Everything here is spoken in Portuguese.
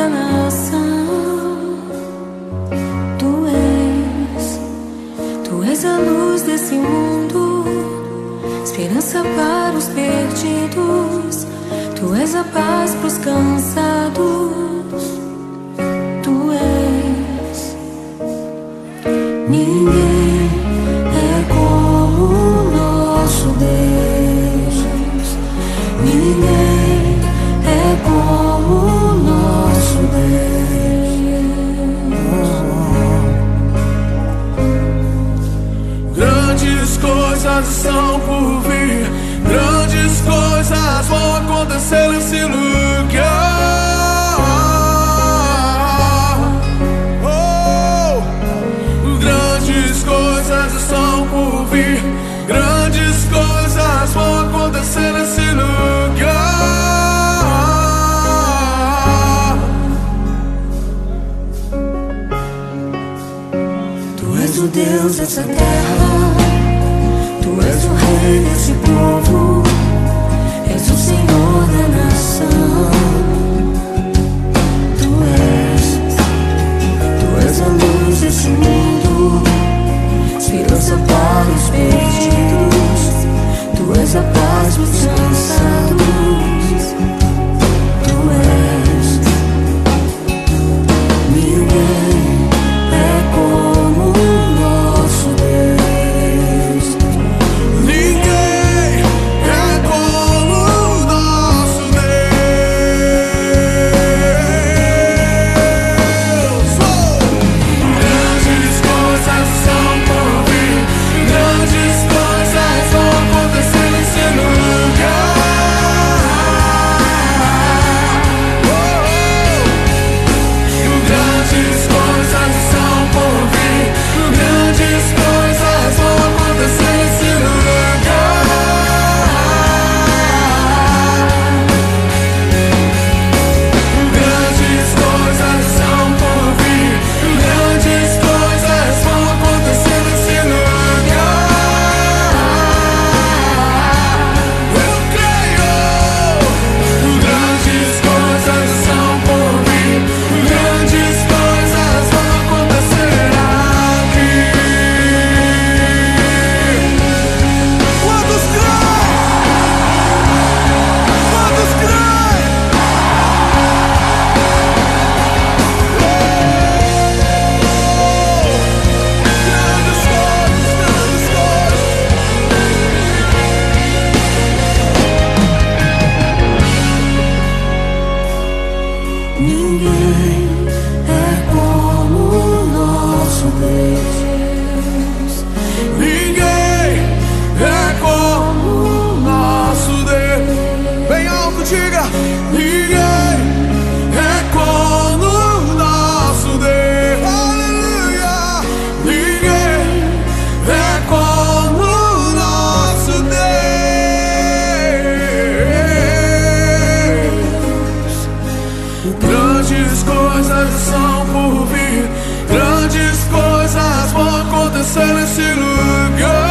da nação. Tu és a luz desse mundo, esperança para os perdidos. Tu és a paz pros cansados. Tu és. Ninguém é como o nosso Deus. Ninguém é como o nosso Deus. Grandes coisas estão por vir, grandes coisas vão acontecer nesse lugar. Oh, grandes coisas estão por vir, grandes coisas vão acontecer nesse lugar. Tu és o Deus dessa terra, Tu és o Rei desse povo, és o Senhor da nação. Tu és a luz desse mundo, esperança para os perdidos. Tu és a paz dos cansados. Tu és. Ninguém é como o nosso Deus. Ninguém é como o nosso Deus. Oh! Grandes coisas estão por vir, grandes coisas vão acontecer nesse lugar. Oh! Grandes coisas estão por vir, grandes coisas vão acontecer nesse lugar. Grandes coisas estão por vir, grandes coisas vão acontecer nesse lugar. Eu creio. Grandes coisas estão por vir, grandes coisas vão acontecer aqui. Quantos creem? Quantos creem? Grandes coisas, grandes coisas. Ninguém é como o nosso Deus. Ninguém é como o nosso Deus. Bem alto, diga: ninguém é como o nosso Deus. Aleluia! Ninguém é como o nosso Deus. Grandes coisas são por vir, grandes coisas vão acontecer nesse lugar.